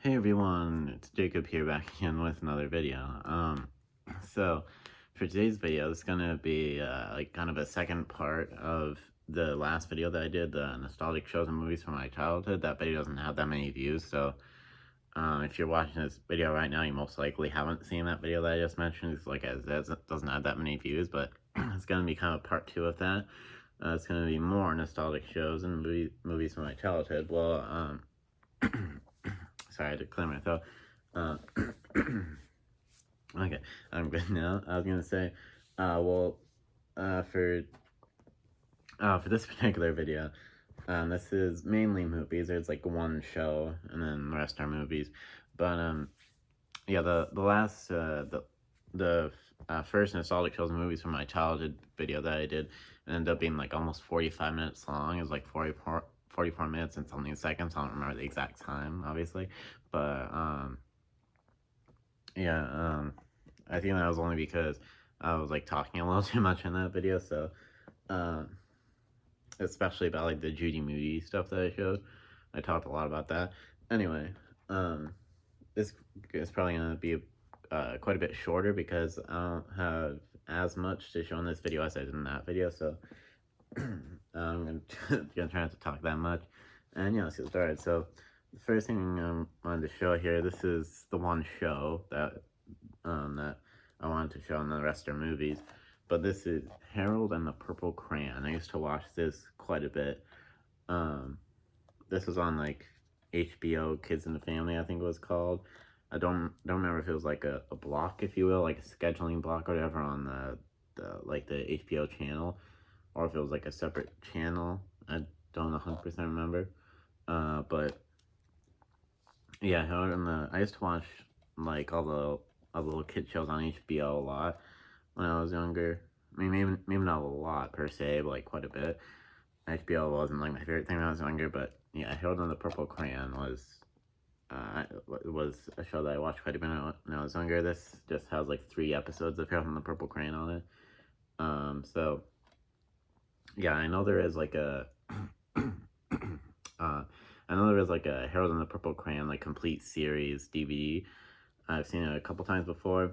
Hey everyone, it's Jacob here back again with another video. So for today's video, it's gonna be like kind of a second part of the last video that I did, the nostalgic shows and movies from my childhood. That video doesn't have that many views, so if you're watching this video right now, you most likely haven't seen that video that I just mentioned. It's like it doesn't have that many views, but it's gonna be kind of part 2 of that. It's gonna be more nostalgic shows and movies from my childhood. Well, sorry, I had to clear my throat. Okay, I'm good now. I was gonna say, for this particular video, this is mainly movies. There's like one show, and then the rest are movies. But yeah, the first nostalgic shows and movies from my childhood video that I did ended up being like almost 45 minutes long. It was like 44 minutes and something seconds. I don't remember the exact time, obviously, but yeah, I think that was only because I was like talking a little too much in that video. So um, especially about like the Judy Moody stuff that I showed, I talked a lot about that. Anyway, this is probably gonna be quite a bit shorter because I don't have as much to show in this video as I did in that video. So I'm gonna try not to talk that much. And yeah, let's get started. So the first thing I wanted to show here, this is the one show that I wanted to show, and the rest are movies. But this is Harold and the Purple Crayon. I used to watch this quite a bit. This was on like HBO Kids in the Family, I think it was called. I don't remember if it was like a block, if you will, like a scheduling block or whatever on the HBO channel, or if it was like a separate channel. I don't 100% remember. But yeah, I used to watch like all the little kid shows on HBO a lot when I was younger. I mean, maybe not a lot per se, but like quite a bit. HBO wasn't like my favorite thing when I was younger, but yeah, Harold and the Purple Crayon was a show that I watched quite a bit when I was younger. This just has like 3 episodes of Harold and the Purple Crayon on it. So yeah, I know there is like a I know there is like a Harold and the Purple Crayon like complete series DVD. I've seen it a couple times before,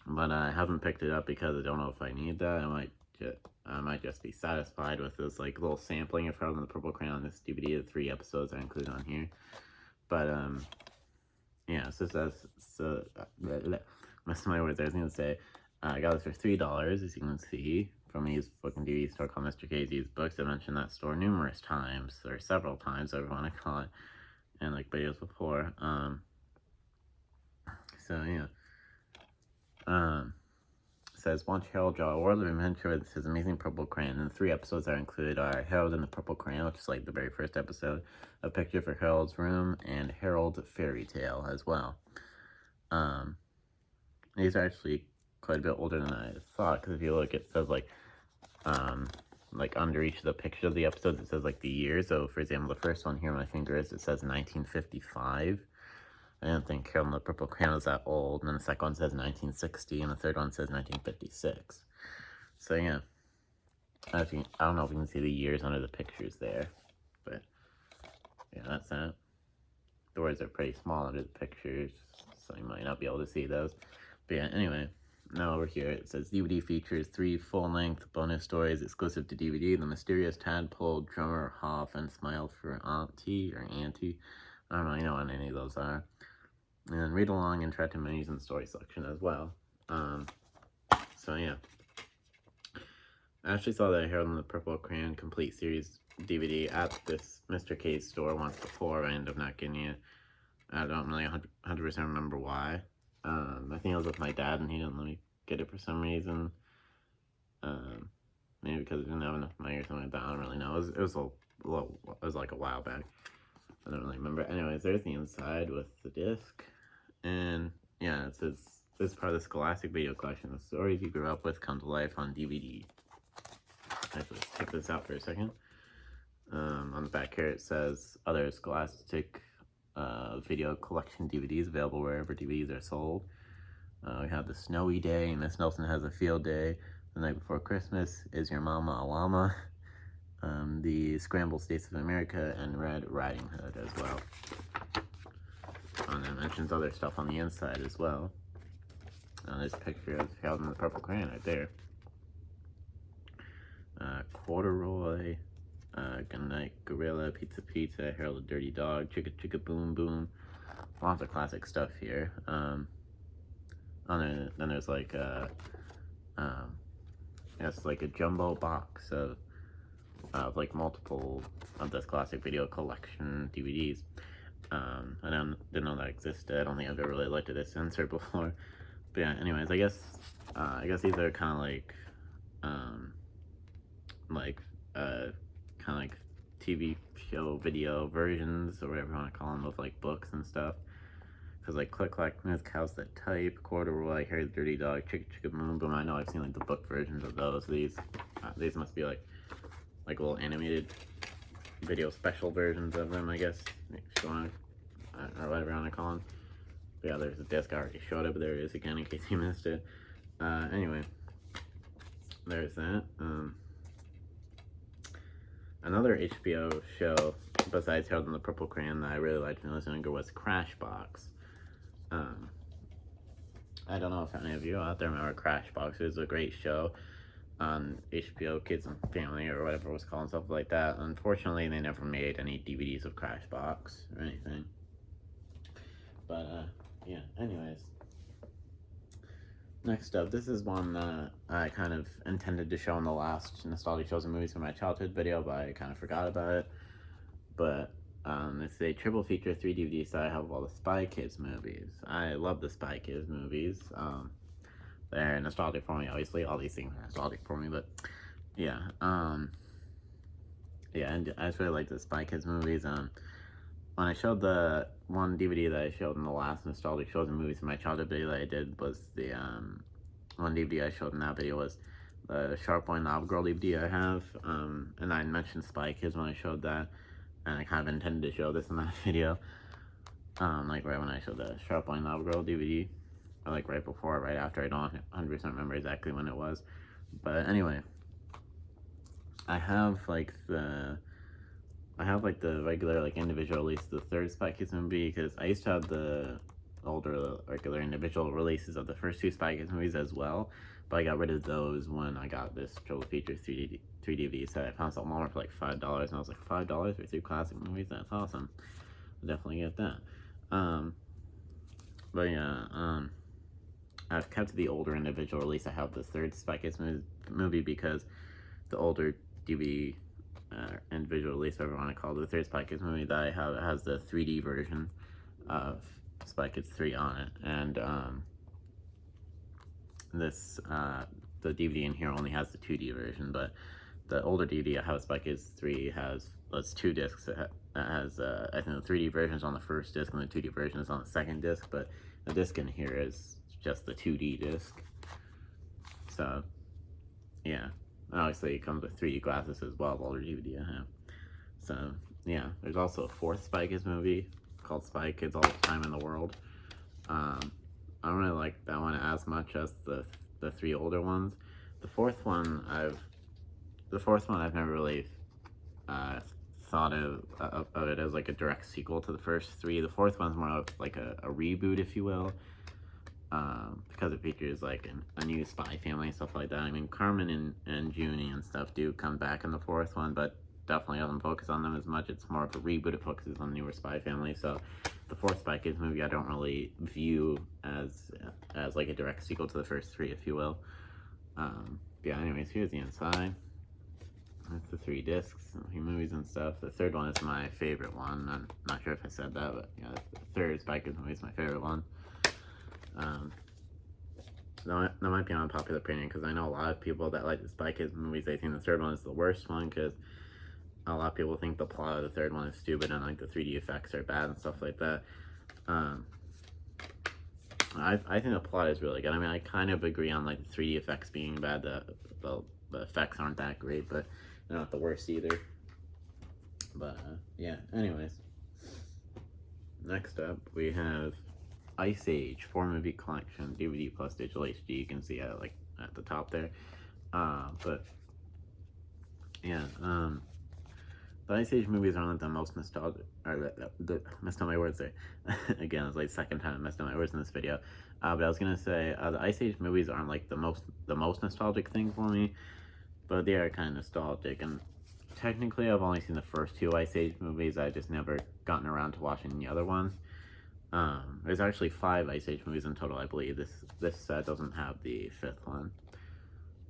but I haven't picked it up because I don't know if I need that. I might just be satisfied with this like little sampling of Harold and the Purple Crayon on this DVD. The 3 episodes are included on here. But yeah, messing my words. I was gonna say I got this for $3, as you can see, from his fucking DVD store called Mr. KZ's Books. I mentioned that store numerous times, or several times, whatever you want to call it, in like videos before. So yeah. Says, watch Harold draw a world of adventure with his amazing purple crayon. And the 3 episodes that are included are Harold and the Purple Crayon, which is like the very first episode, a picture for Harold's room, and Harold Fairy Tale as well. These are actually quite a bit older than I thought, because if you look, it says like under each of the pictures of the episodes, it says like the year. So for example, the first one here, my finger is, it says 1955. I don't think Harold and the Purple Crayon is that old. And then the second one says 1960, and the third one says 1956. So yeah, I don't know if you can see the years under the pictures there, but yeah, that's that. The words are pretty small under the pictures, so you might not be able to see those. But yeah, anyway, now over here it says DVD features 3 full-length bonus stories exclusive to DVD: The Mysterious Tadpole, Drummer Hoff, and Smile for Auntie or Auntie. I don't really know what any of those are. And read along interactive menus in the story section as well. So yeah. I actually saw the Harold and the Purple Crayon Complete Series DVD at this Mr. K's store once before. I ended up not getting it. I don't really 100% remember why. I think I was with my dad and he didn't let me get it for some reason. Maybe because I didn't have enough money or something like that. I don't really know. It was like a while back. I don't really remember. Anyways, there's the inside with the disc. And yeah, it says this is part of the Scholastic Video Collection. The stories you grew up with come to life on DVD. Actually, let's check this out for a second. On the back here it says other Scholastic video collection DVDs available wherever DVDs are sold. We have The Snowy Day, Miss Nelson Has a Field Day, The Night Before Christmas, Is Your Mama a Llama, The Scrambled States of America, and Red Riding Hood as well. mentions other stuff on the inside as well. This picture of Harold and the Purple Crayon right there. Corduroy, Good Night Gorilla, Pizza Pizza, Harold the Dirty Dog, Chicka Chicka Boom Boom. Lots of classic stuff here. Then there's like it's like a jumbo box of like multiple of this classic video collection DVDs. I didn't know that existed. I don't think I've ever really looked at this insert before. But yeah, anyways, I guess these are kind of like TV show video versions or whatever you want to call them of like books and stuff. Because like Click Clack Smith, Cows That Type, Corduroy, Harry the Dirty Dog, Chicka Chicka Boom Boom. I know I've seen like the book versions of those. These must be like little animated video special versions of them, I guess, or whatever you want to call them. But yeah, there's a disc I already showed it, but there it is again in case you missed it. Anyway, there's that. Another HBO show besides Harold and the Purple Crayon that I really liked when I was younger was Crashbox. I don't know if any of you out there remember Crashbox. It was a great show on HBO Kids and Family or whatever it was called and stuff like that. Unfortunately, they never made any DVDs of Crashbox or anything. But yeah, anyways. Next up, this is one that I kind of intended to show in the last Nostalgic Shows and Movies from my childhood video, but I kind of forgot about it. But it's a triple feature 3 DVD set I have of all the Spy Kids movies. I love the Spy Kids movies. They're nostalgic for me, obviously. All these things are nostalgic for me, but yeah. Yeah, and I just really like the Spy Kids movies. When I showed the one DVD that I showed in the last Nostalgic Shows and Movies in my childhood video that I did was the one DVD I showed in that video was the Sharp Boy Knob Girl DVD I have. And I mentioned Spy Kids when I showed that, and I kind of intended to show this in that video. Like right when I showed the Sharp Boy Knob Girl DVD. Or like right before or right after. I don't 100% remember exactly when it was. But anyway, I have like the regular like individual release of the third Spy Kids movie, because I used to have the older regular individual releases of the first 2 Spy Kids movies as well, but I got rid of those when I got this triple feature 3 DVD set. I found some Walmart for like $5, and I was like, $5 for 3 classic movies? That's awesome. I'll definitely get that. But yeah, I've kept the older individual release. I have the third Spy Kids movie because the older DVD individual release, whatever you want to call it, the third Spy Kids movie that I have has the 3D version of Spy Kids 3 on it, and the DVD in here only has the 2D version, but the older DVD I have, Spy Kids 3, has 2 discs. It has I think the 3D version is on the first disc and the 2D version is on the second disc, but the disc in here is just the 2D disc. So yeah, and obviously it comes with 3D glasses as well, the older DVD I have. So yeah, there's also a 4th Spy Kids movie called Spy Kids All the Time in the World. I don't really like that one as much as the 3 older ones. The fourth one I've never really thought of it as like a direct sequel to the first 3. The 4th one's more of like a reboot, if you will, because it features like a new spy family and stuff like that. I mean, Carmen and Junie and stuff do come back in the 4th one, but definitely doesn't focus on them as much. It's more of a reboot. It focuses on the newer spy family. So the 4th Spy Kids movie I don't really view as like a direct sequel to the first 3, if you will. Yeah, anyways, here's the inside. That's the 3 discs, 3 movies and stuff. The 3rd one is my favorite one. I'm not sure if I said that, but yeah, the 3rd Spy Kids movie is my favorite one. That might be an unpopular opinion, because I know a lot of people that like the Spy Kids movies, they think the 3rd one is the worst one, because a lot of people think the plot of the 3rd one is stupid and like the 3D effects are bad and stuff like that. I think the plot is really good. I mean, I kind of agree on like the 3D effects being bad. The effects aren't that great, but they're not the worst either. But yeah, anyways. Next up, we have Ice Age 4-movie collection, DVD plus digital HD. You can see it like at the top there. But yeah, the Ice Age movies are like the most nostalgic. Or messed up my words there. Again, it's like second time I messed up my words in this video. But I was gonna say the Ice Age movies aren't like the most nostalgic thing for me, but they are kind of nostalgic. And technically, I've only seen the first two Ice Age movies. I just never gotten around to watching the other ones. There's actually 5 Ice Age movies in total, I believe. This set doesn't have the 5th one.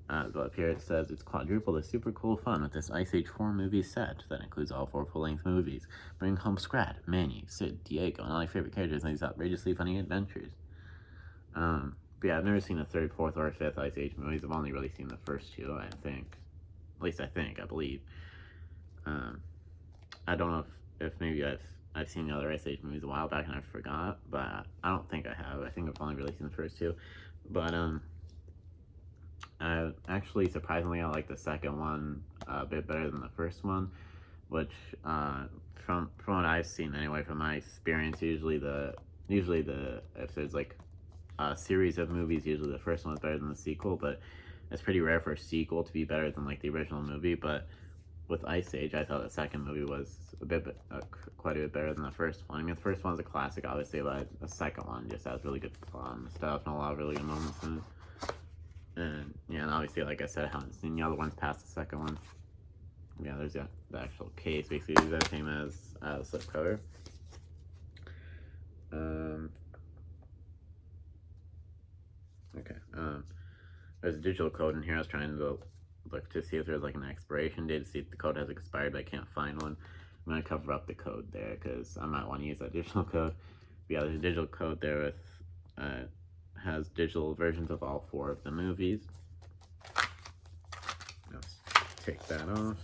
But up here it says it's quadruple is super cool fun with this Ice Age 4 movie set that includes all 4 full-length movies. Bring home Scrat, Manny, Sid, Diego, and all your favorite characters in these outrageously funny adventures. But yeah, I've never seen the 3rd, 4th, or 5th Ice Age movies. I've only really seen the first 2, I think. At least I believe. I don't know if maybe I've seen the other Ice Age movies a while back and I forgot, but I don't think I have. I think I've only really seen the first 2. But actually, surprisingly, I like the second one a bit better than the first one, which from what I've seen anyway, from my experience, usually if there's like a series of movies, usually the first one is better than the sequel, but it's pretty rare for a sequel to be better than like the original movie. But with Ice Age, I thought the second movie was quite a bit better than the first one. I mean, the first one's a classic, obviously, but the second one just has really good plot and stuff, and a lot of really good moments in it. And yeah, and obviously, like I said, I haven't seen the other ones past the second one. Yeah, there's the actual case, basically the same as the slipcover. Okay. There's a digital code in here. I was trying to look to see if there's like an expiration date to see if the code has expired, but I can't find one. I'm gonna cover up the code there because I might want to use that digital code. But yeah, there's a digital code there with has digital versions of all 4 of the movies. Let's take that off.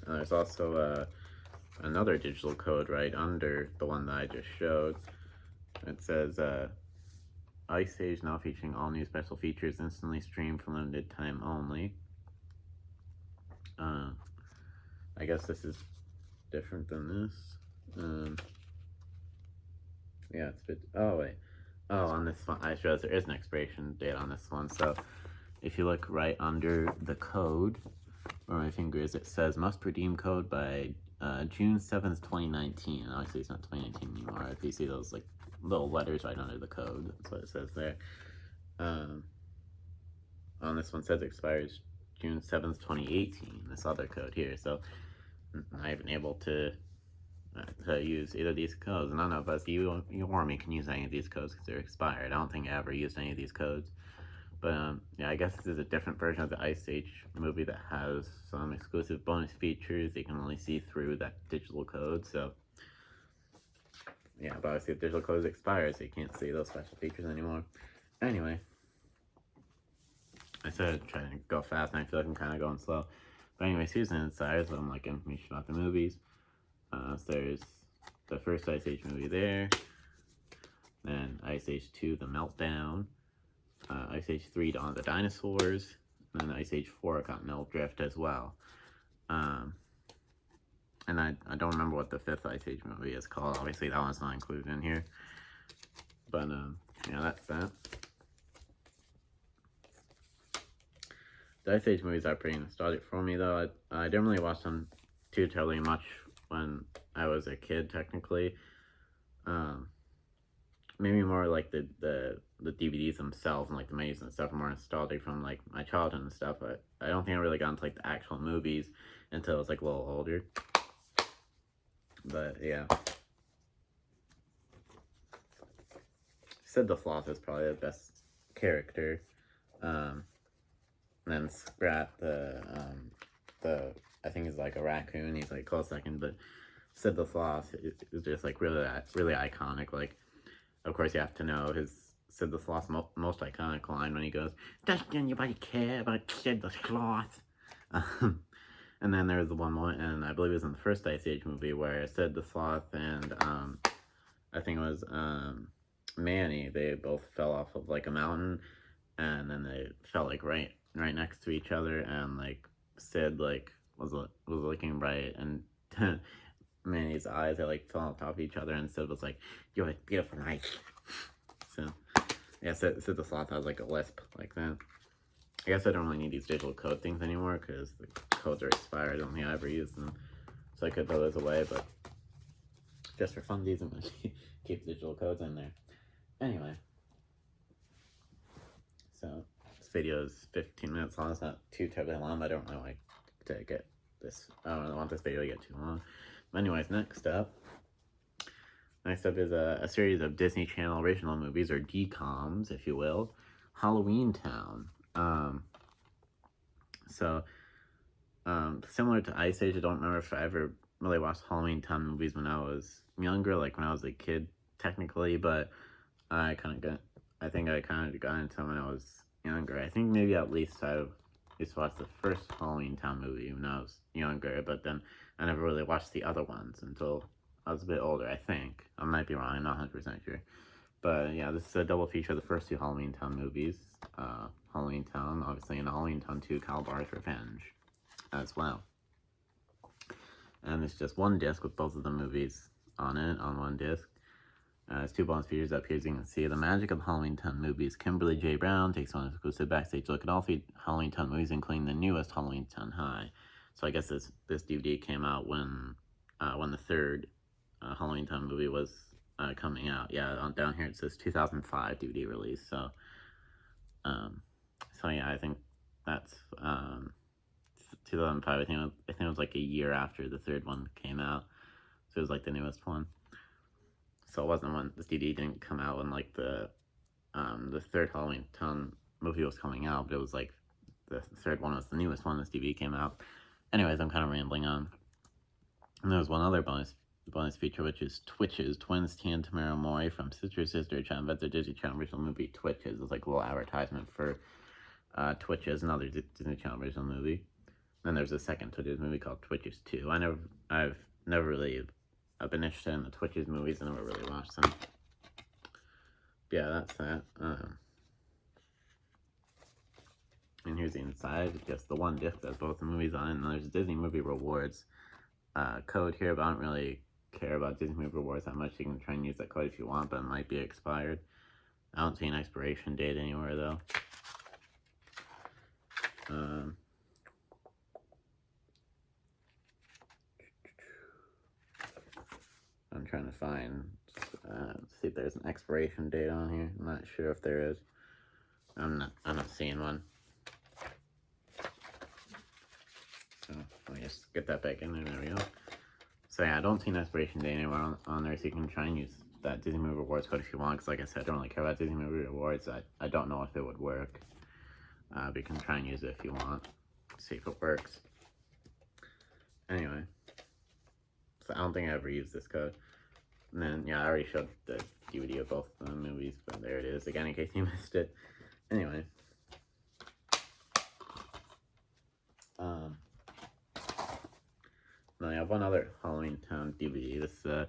There's also another digital code right under the one that I just showed. It says Ice Age now featuring all new special features, instantly streamed for limited time only. I guess this is different than this. Yeah, it's a bit. Oh wait. Oh, on this one, I realize there is an expiration date on this one. So if you look right under the code, where my finger is, it says must redeem code by June 7th, 2019. Obviously, it's not 2019 anymore. If you see those like little letters right under the code, that's what it says there. On this one says it expires June 7th, 2018. This other code here, so I'm not even able to use either of these codes. None of us, you or me, can use any of these codes because they're expired. I don't think I ever used any of these codes. But yeah, I guess this is a different version of the Ice Age movie that has some exclusive bonus features you can only see through that digital code. So yeah, but obviously the digital code expires, so you can't see those special features anymore. Anyway, I started trying to go fast, and I feel like I'm kind of going slow. But anyway, here's the inside, so I'm like information about the movies. So there's the first Ice Age movie there, then Ice Age 2, The Meltdown, Ice Age 3, Dawn of the Dinosaurs, and then Ice Age 4, Continental Drift as well. And I don't remember what the 5th Ice Age movie is called. Obviously, that one's not included in here. But, yeah, that's that. The Ice Age movies are pretty nostalgic for me, though. I didn't really watch them too terribly much when I was a kid, technically. Maybe more like the DVDs themselves and like the menus and stuff are more nostalgic from like my childhood and stuff. But I don't think I really got into like the actual movies until I was like a little older. But yeah, Sid the Sloth is probably the best character. And then Scrat, the I think is like a raccoon. He's like close second, but Sid the Sloth is just like really iconic. Like, of course, you have to know his Sid the Sloth's most iconic line when he goes, "Does anybody care about Sid the Sloth?" And then there's the one moment, and I believe it was in the first Ice Age movie, where Sid the Sloth and I think it was Manny, they both fell off of like a mountain, and then they fell like right next to each other, and like Sid like was looking right, and Manny's eyes are like fell on top of each other, and Sid was like, "You have a beautiful night." So yeah, Sid the Sloth has like a lisp like that. I guess I don't really need these digital code things anymore because the codes are expired. I don't think I ever use them. So I could throw those away, but just for funsies, I'm going to keep digital codes in there. Anyway, so this video is 15 minutes long. It's not too terribly long, but I don't really like to get this. I don't really want this video to get too long. But anyways, next up is a series of Disney Channel original movies, or DCOMs, if you will. Halloween Town. Similar to Ice Age, I don't remember if I ever really watched Halloween Town movies when I was younger, like when I was a kid, technically, but I think I kind of got into them when I was younger. I think maybe at least I used to watch the first Halloween Town movie when I was younger, but then I never really watched the other ones until I was a bit older, I think. I might be wrong, I'm not 100% sure. But yeah, this is a double feature of the first two Halloween Town movies. Halloween Town, obviously, and Halloween Town 2, Calabar's Revenge, as well. And it's just one disc with both of the movies on it, on one disc. It's two bonus features up here, as you can see. The magic of Halloween Town movies. Kimberly J. Brown takes on an exclusive backstage look at all three Halloween Town movies, including the newest Halloween Town High. So I guess this DVD came out when the third Halloween Town movie was coming out. Yeah, down here it says 2005 DVD release. So yeah, I think that's 2005. I think it was like a year after the third one came out. So it was like the newest one. So it wasn't when this DVD didn't come out when like the third Halloween Town movie was coming out, but it was like the third one was the newest one. This DVD came out. Anyways, I'm kind of rambling on. And there was one other bonus feature, which is Twitches. Twins Tia and Tamara Mori from Sister Channel, but the Disney Channel original movie Twitches. It's like a little advertisement for Twitches, another Disney Channel original movie. Then there's a second Twitches movie called Twitches 2. I've never really been interested in the Twitches movies. I never really watched them. But yeah, that's that. And here's the inside. Just the one disc that has both the movies on it. And there's Disney Movie Rewards code here, but I don't really care about Disney Movie Rewards that much. You can try and use that code if you want, but it might be expired. I don't see an expiration date anywhere, though. I'm trying to find, see if there's an expiration date on here. I'm not sure if there is. I'm not seeing one. So let me just get that back in there. There we go. So yeah, I don't see an expiration date anywhere on there, so you can try and use that Disney Movie Rewards code if you want. Because like I said, I don't really care about Disney Movie Rewards. I don't know if it would work. But you can try and use it if you want. See if it works. Anyway, so I don't think I ever used this code. And then, yeah, I already showed the DVD of both the movies, but there it is again in case you missed it. Anyway. Now I have one other Halloween Town DVD. This is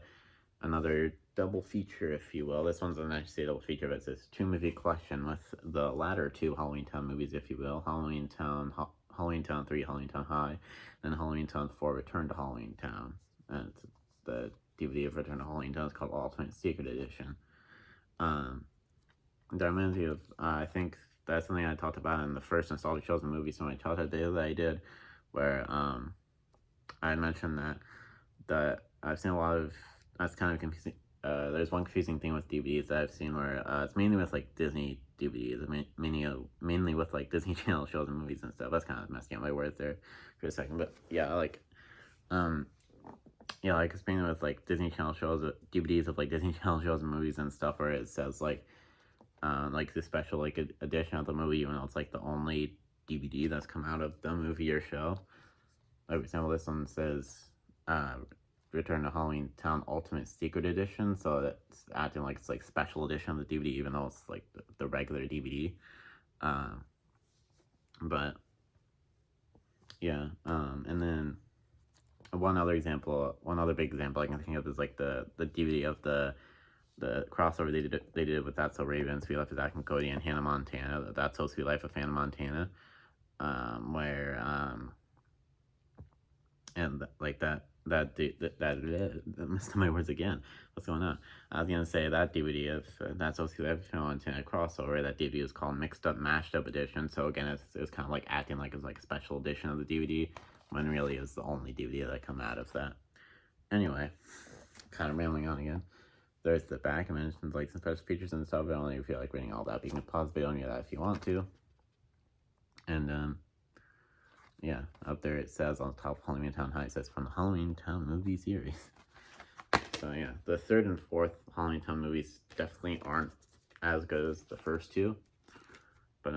another double feature, if you will. This one's not actually a double feature, but it's this two-movie collection with the latter two Halloween Town movies, if you will. Halloween Town 3, Halloween Town High, and Halloween Town 4, Return to Halloween Town. And it's the DVD of Return to Halloween Town is called Ultimate Secret Edition. That reminds me of, I think that's something I talked about in the first nostalgic shows and movies from my childhood days that I did, where I mentioned that I've seen a lot of, that's kind of confusing. There's one confusing thing with DVDs that I've seen where it's mainly with like Disney DVDs, mainly with like Disney Channel shows and movies and stuff. That's kind of messing up my words there for a second, but yeah, like it's mainly with like Disney Channel shows, DVDs of like Disney Channel shows and movies and stuff, where it says like the special like edition of the movie, even though it's like the only DVD that's come out of the movie or show. Like, for example, this one says Return to Halloween Town Ultimate Secret Edition, so it's acting like it's like special edition of the DVD, even though it's like the regular DVD. But yeah, and then one other big example I can think of is like the DVD of the crossover they did with That's So Raven, Sweet Life of Zack and Cody, and Hannah Montana. That's So Sweet Life of Hannah Montana, where and like that missed my words again. What's going on? I was gonna say that DVD, if that's also if you want to crossover, that DVD is called Mixed Up Mashed Up Edition. So again, it's kind of like acting like it's like a special edition of the DVD, when really it's the only DVD that come out of that. Anyway, kind of rambling on again. There's the back. I mentioned like some special features and stuff. I don't really feel like reading all that, but you can pause the video and read that if you want to. And yeah, up there it says on the top of Halloween Town High, it says from the Halloween Town movie series. So yeah, the third and fourth Halloween Town movies definitely aren't as good as the first two. But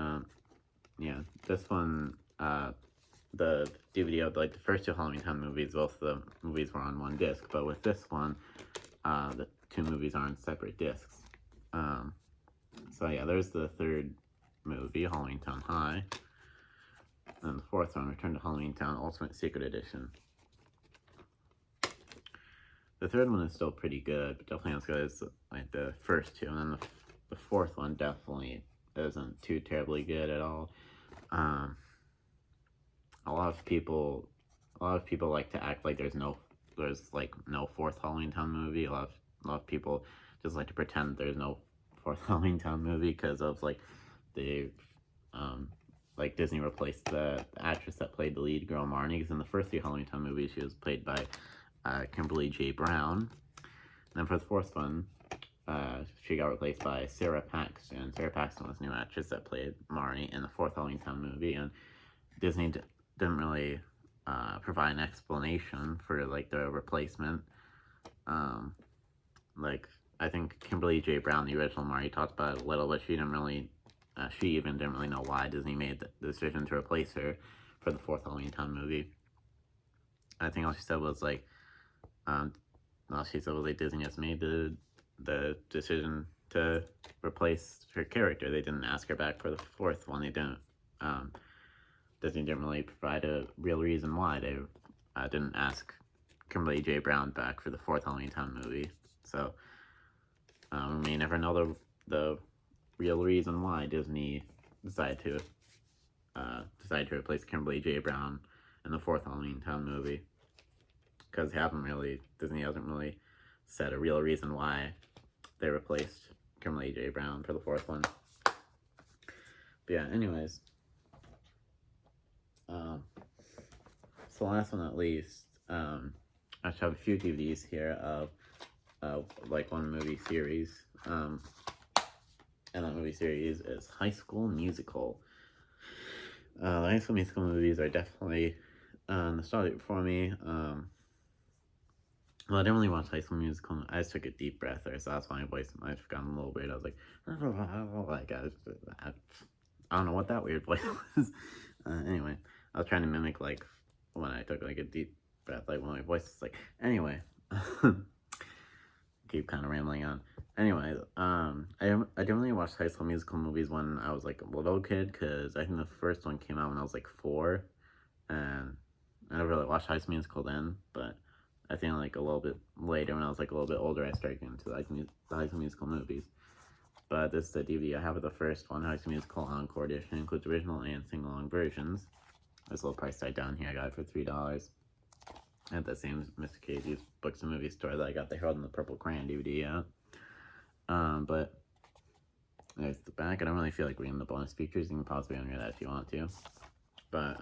yeah, this one, the DVD of like the first two Halloween Town movies, both the movies were on one disc. But with this one, the two movies are on separate discs. So yeah, there's the third movie, Halloween Town High. And the fourth one, Return to Halloween Town Ultimate Secret Edition. The third one is still pretty good, but definitely not as good as like the first two. And then the fourth one definitely isn't too terribly good at all. A lot of people like to act like there's like no fourth Halloween Town movie. A lot of people just like to pretend there's no fourth Halloween Town movie because of like the like Disney replaced the actress that played the lead girl Marnie, because in the first three Halloween Town movies she was played by Kimberly J. Brown. And then for the fourth one, she got replaced by Sarah Paxton. Sarah Paxton was the new actress that played Marnie in the fourth Halloween Town movie, and Disney didn't really provide an explanation for like the replacement. Like I think Kimberly J. Brown, the original Marnie, talked about it a little, but she even didn't really know why Disney made the decision to replace her for the fourth Halloween Town movie. I think all she said was like, Disney just made the decision to replace her character. They didn't ask her back for the fourth one. They didn't. Disney didn't really provide a real reason why they didn't ask Kimberly J. Brown back for the fourth Halloween Town movie. So we may never know the real reason why Disney decided to replace Kimberly J. Brown in the fourth Halloween Town movie, because Disney hasn't really said a real reason why they replaced Kimberly J. Brown for the fourth one. But yeah, anyways, so last one at least, I actually have a few DVDs here of like one movie series, and that movie series is High School Musical. The High School Musical movies are definitely nostalgic for me. Well, I didn't really watch High School Musical. I just took a deep breath there, so that's why my voice might have gotten a little weird. I was like, I don't know what that weird voice was. Anyway, I was trying to mimic like when I took like a deep breath, like when my voice is like. Anyway, keep kind of rambling on. Anyway, I didn't really watch High School Musical movies when I was like a little kid, because I think the first one came out when I was like 4, and I never really watched High School Musical then. But I think like a little bit later, when I was like a little bit older, I started getting into the High School Musical movies. But this is the DVD I have of the first one, High School Musical Encore Edition. It includes original and sing-along versions. This little price tag down here, I got it for $3. At the same Mr. Casey's Books and Movie store that I got the Harold and the Purple Crayon DVD at. But there's the back. I don't really feel like reading the bonus features. You can possibly read that if you want to. But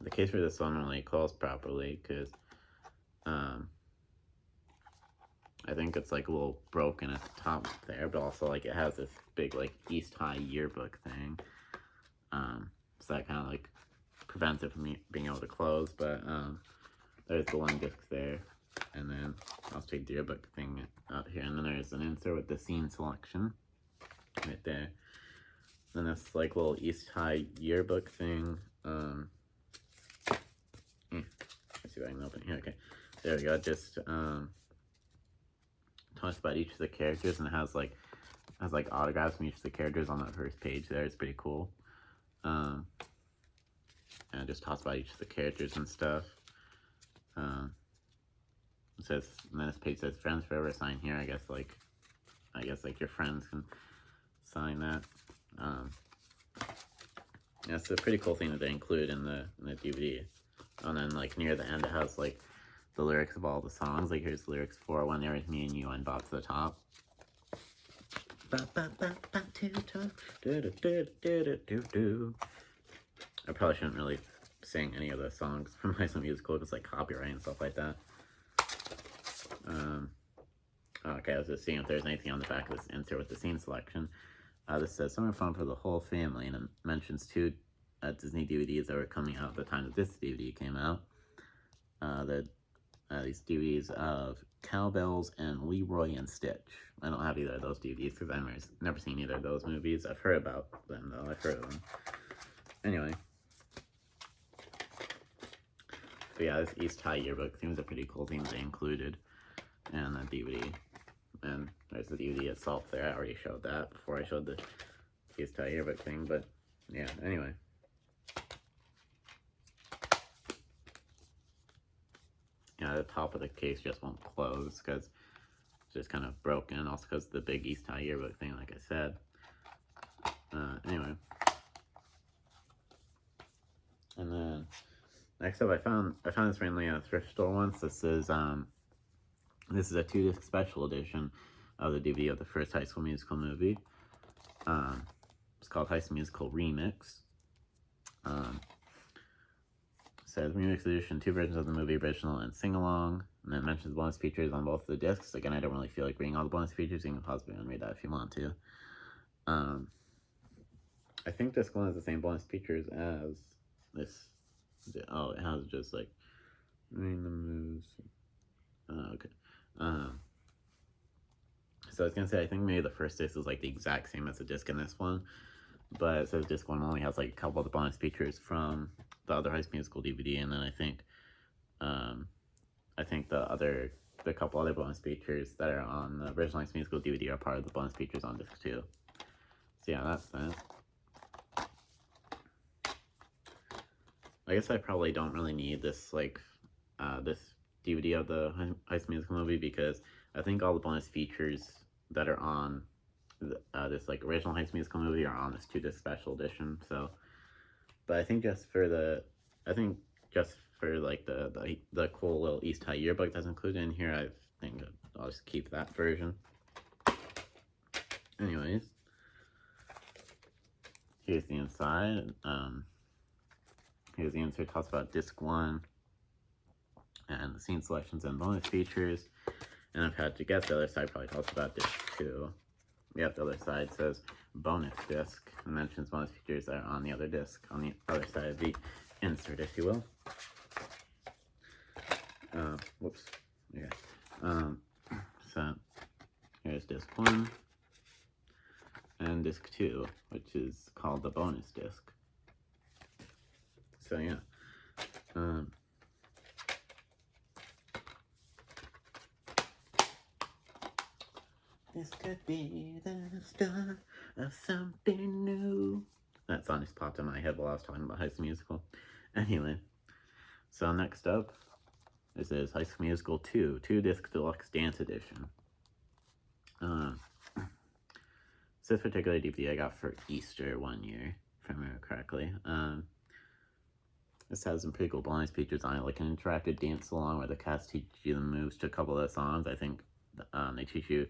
the case for this one really closed properly, because I think it's like a little broken at the top there, but also like it has this big like East High yearbook thing. So that kind of like prevents it from me being able to close. But there's the one disc there, and then I'll take the yearbook thing out here, and then there's an insert with the scene selection right there. Then this like little East High yearbook thing. Let's see if I can open it here. Okay, there we go. Just talks about each of the characters, and it has like autographs from each of the characters on that first page there. It's pretty cool. And it just talks about each of the characters and stuff. It says, and then this page says "Friends Forever." Sign here. I guess like your friends can sign that. Yeah, it's a pretty cool thing that they include in the DVD. And then like near the end, it has like the lyrics of all the songs. Like here's the lyrics for When There Was Me and You on Bop to the Top. I probably shouldn't really sing any of the songs from Heist Musical because like copyright and stuff like that. Okay, I was just seeing if there's anything on the back of this insert with the scene selection. This says summer fun for the whole family, and it mentions 2 Disney DVDs that were coming out at the time that this DVD came out. These DVDs of Cowbells and Leroy and Stitch. I don't have either of those DVDs because I've never seen either of those movies. I've heard about them though. I've heard of them. Anyway. But yeah, this East High yearbook seems a pretty cool theme they included in the DVD. And there's the DVD itself there. I already showed that before I showed the East High yearbook thing. But yeah, anyway. Yeah, the top of the case just won't close because it's just kind of broken. Also because of the big East High yearbook thing, like I said. Anyway. And then next up, I found this randomly at a thrift store once. This is a 2-disc special edition of the DVD of the first High School Musical movie. It's called Heist Musical Remix. It says Remix Edition, 2 versions of the movie, original and sing-along. And it mentions bonus features on both of the discs. Again, I don't really feel like reading all the bonus features. You can possibly unread that if you want to. I think disc 1 has the same bonus features as this. Oh, it has just like reading the moves. Okay. So I was gonna say I think maybe the first disc is like the exact same as the disc in this one, but it says disc 1 only has like a couple of the bonus features from the other Heist Musical DVD, and then I think the couple other bonus features that are on the original Heist Musical DVD are part of the bonus features on disc 2. So yeah, that's that. I guess I probably don't really need this this DVD of the Heist Musical movie because I think all the bonus features that are on this like original Heist Musical movie are on this 2-disc special edition. So, but I think just for the cool little East High yearbook that's included in here, I think I'll just keep that version. Anyways, here's the inside. Here's the insert, talks about disc 1 and the scene selections and bonus features. And I've had to guess the other side probably talks about disc 2. Yep, the other side says bonus disc and mentions bonus features that are on the other disc, on the other side of the insert, if you will. Whoops. Yeah. So here's disc 1 and disc 2, which is called the bonus disc. So yeah. This could be the start of something new. That song just popped in my head while I was talking about High School Musical. Anyway, so next up, this is High School Musical 2, 2-disc deluxe dance edition. This particular DVD I got for Easter one year, if I remember correctly. This has some pretty cool bonus features on it, like an interactive dance along where the cast teaches you the moves to a couple of the songs. I think they teach you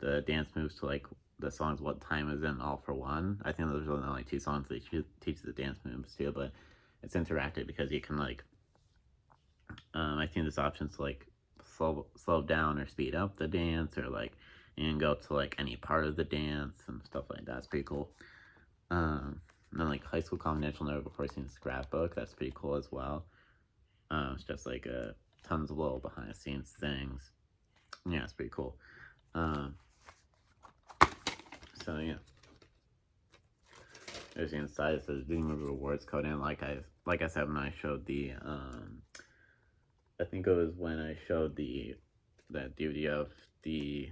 the dance moves to like the songs What Time Is It and All For One. I think those are the only 2 songs they teach the dance moves to, but it's interactive because you can like I think there's options to like slow down or speed up the dance, or like you can go to like any part of the dance and stuff like that. It's pretty cool. And then like High School Confidential, Never Before Seen Scrapbook, that's pretty cool as well. It's just like tons of little behind the scenes things. Yeah, it's pretty cool. So yeah, there's the inside. It says Disney Movie Rewards code, and like I said when I showed the I think it was when I showed that DVD of the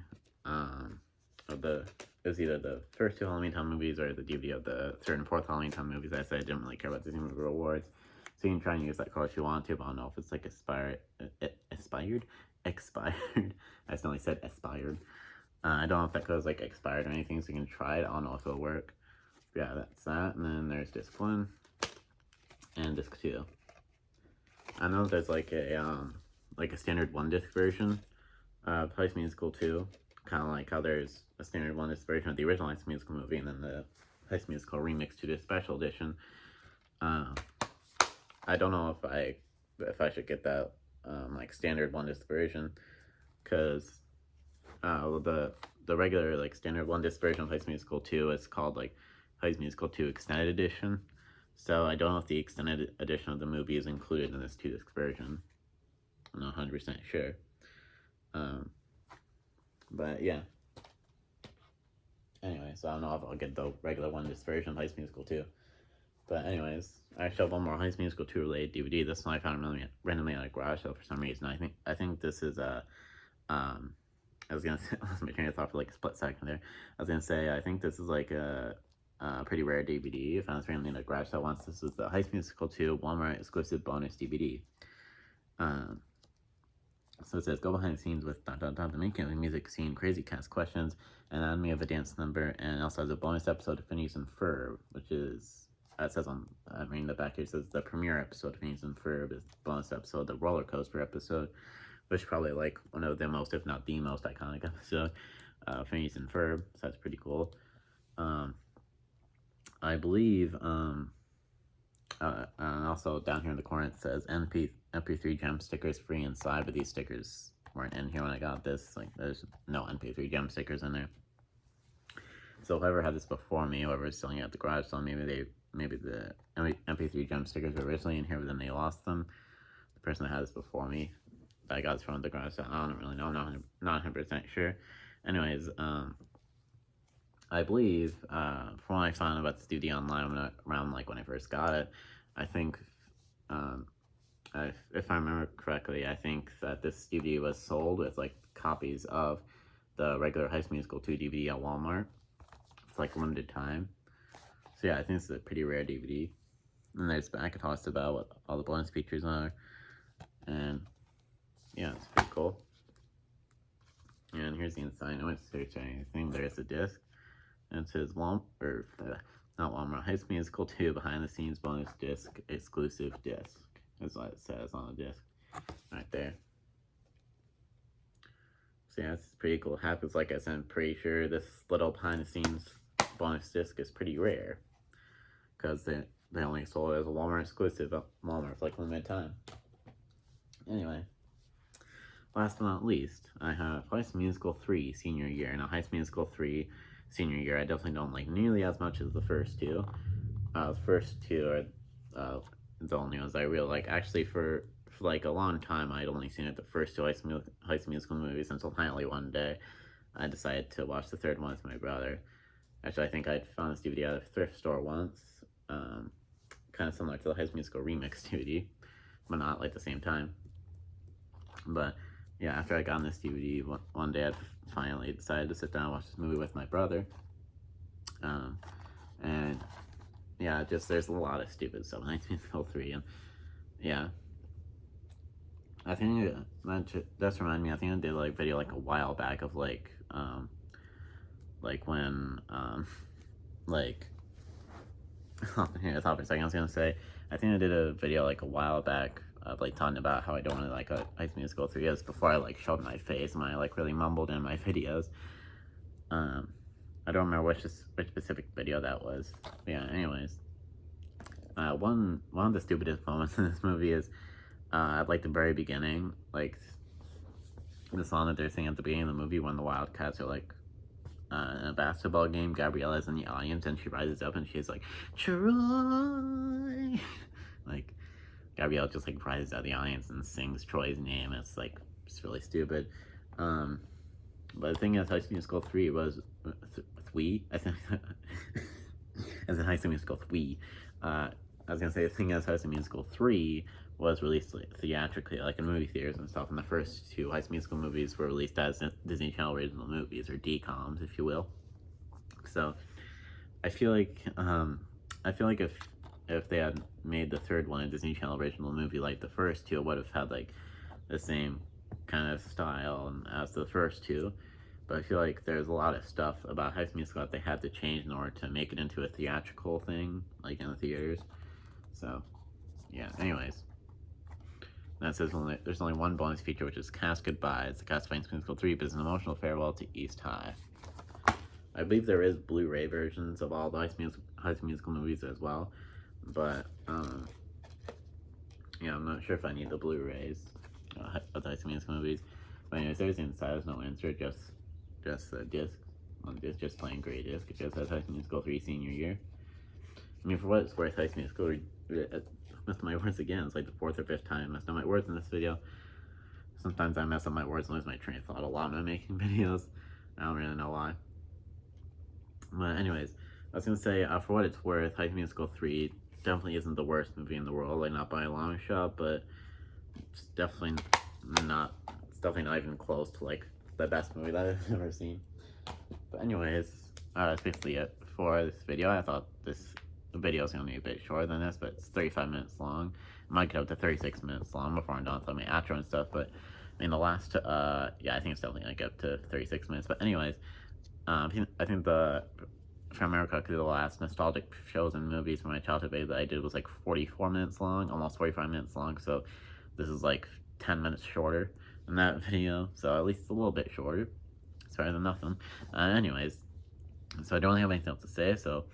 it was either the first 2 Halloween Town movies or the DVD of the 3rd and 4th Halloween Town movies. I said I didn't really care about Disney Movie Rewards, so you can try and use that code if you want to, but I don't know if it's like expired. I accidentally said expired. I don't know if that code is like expired or anything, so you can try it. I don't know if it'll work. But yeah, that's that. And then there's disc 1 and disc 2. I know there's like a like a standard one disc version of Heist Musical 2, kind of like how there's a standard one disc version of the original Heist Musical movie and then the Heist Musical remix to the special edition. I don't know if I should get that like standard one disc version, because the regular like standard one disc version of Heist Musical 2 is called like Heist Musical 2 Extended Edition. So I don't know if the extended edition of the movie is included in this 2 disc version. I'm not 100% sure. But yeah. Anyway, so I don't know if I'll get the regular one disc version of Heist Musical 2. But anyways, I actually have one more Heist Musical 2 related DVD. This one I found randomly at a garage sale for some reason. I think this is a I was gonna say, I lost my train of thought for like a split second there. I was gonna say, I think this is like a pretty rare DVD. I found this randomly in a garage sale once. This is the Heist Musical 2 Walmart exclusive bonus DVD. So it says, go behind the scenes with ... the making of the music scene, crazy cast questions, anatomy of a dance number, and also has a bonus episode of Phineas and Ferb, which is, it says on, I mean, the back here it says the premiere episode of Phineas and Ferb is the bonus episode, the roller coaster episode, which is probably like one of the most, if not the most iconic episode, Phineas and Ferb, so that's pretty cool. I believe, and also down here in the corner it says MP3 gem stickers free inside, but these stickers weren't in here when I got this. Like, there's no MP3 gem stickers in there. So whoever had this before me, whoever was selling it at the garage sale, maybe the MP3 gem stickers were originally in here, but then they lost them. The person that had this before me, I got this from the garage sale. I don't really know. I'm not 100% sure. Anyways, I believe, from what I found about this DVD online around like when I first got it, I think, if I remember correctly, I think that this DVD was sold with like copies of the regular Heist Musical 2 DVD at Walmart for like limited time. So yeah, I think this is a pretty rare DVD. And there's back, it talks about what all the bonus features are, and yeah, it's pretty cool. And here's the inside. No one's searching anything. There's a disc. And it says not Walmart, Heist Musical 2 behind the scenes bonus disc, exclusive disc. That's what it says on the disc. Right there. So yeah, it's pretty cool. Happens, like I said, I'm pretty sure this little behind the scenes bonus disc is pretty rare, because they only sold it as a Walmart exclusive at Walmart for like limited time. Anyway, last but not least, I have Heist Musical 3 Senior Year. Now, Heist Musical 3 Senior Year I definitely don't like nearly as much as the first two. The first two are the only ones I really like. Actually, for like a long time, I'd only seen it the first two Heist Musical movies until finally one day I decided to watch the third one with my brother. Actually, I think I'd found this DVD at a thrift store once, kind of similar to the Heist Musical remix DVD, but not like the same time. But yeah, after I got this DVD, one day I finally decided to sit down and watch this movie with my brother. And yeah, just there's a lot of stupid stuff in 1903, and yeah. I think that's remind me, I think I did like a video like a while back of like when like here, I thought for a second I was gonna say, I think I did a video like a while back of like talking about how I don't really like Heist Musical 3 is before I like showed my face and I like really mumbled in my videos. I don't remember which specific video that was. But yeah, anyways. One of the stupidest moments in this movie is at like the very beginning, like the song that they're singing at the beginning of the movie when the Wildcats are like in a basketball game. Gabriella's in the audience and she rises up and she's like, Troy! Like, Gabriella just like rises out of the audience and sings Troy's name. It's like, it's really stupid. But the thing is, Heist Musical 3 was I think as in Heist Musical 3. I was gonna say, the thing is, Heist Musical 3 was released theatrically, like in movie theaters and stuff, and the first two Heist Musical movies were released as Disney Channel original movies, or DCOMs, if you will. So I feel like if they had made the third one a Disney Channel original movie like the first two, it would have had like the same kind of style as the first two. But I feel like there's a lot of stuff about Heist Musical that they had to change in order to make it into a theatrical thing, like in the theaters. So, yeah, anyways. that says there's only one bonus feature, which is Cast Goodbye. It's the Cast of Heist Musical 3, but it's an emotional farewell to East High. I believe there is Blu-ray versions of all the Heist Musical movies as well, but yeah, I'm not sure if I need the Blu-rays of the Heist Musical movies. But anyways, everything inside has no insert, just a disc. Just plain gray disc. It just says Heist Musical 3 senior year. I mean, for what it's worth, Heist Musical, I messed up my words again. It's like the 4th or 5th time I messed up my words in this video. Sometimes I mess up my words and lose my train of thought a lot when I'm making videos. I don't really know why. But anyways, I was gonna say, for what it's worth, Heist Musical 3 definitely isn't the worst movie in the world, like not by a long shot, but it's definitely not even close to like the best movie that I've ever seen. But anyways, that's basically it for this video. I thought this video is gonna be a bit shorter than this, but it's 35 minutes long. It might get up to 36 minutes long before I'm done with my outro and stuff, but I mean the last yeah, I think it's definitely gonna get up to 36 minutes. But anyways, I think the from America, the last nostalgic shows and movies from my childhood days that I did was like 44 minutes long, almost 45 minutes long, so this is like 10 minutes shorter than that video, so at least a little bit shorter. It's better than nothing. Anyways, so I don't really have anything else to say, so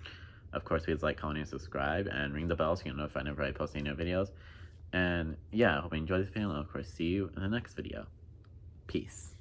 of course please like, comment, and subscribe, and ring the bell so you get notified whenever I post any new videos. And yeah, I hope you enjoyed this video, and I'll of course see you in the next video. Peace.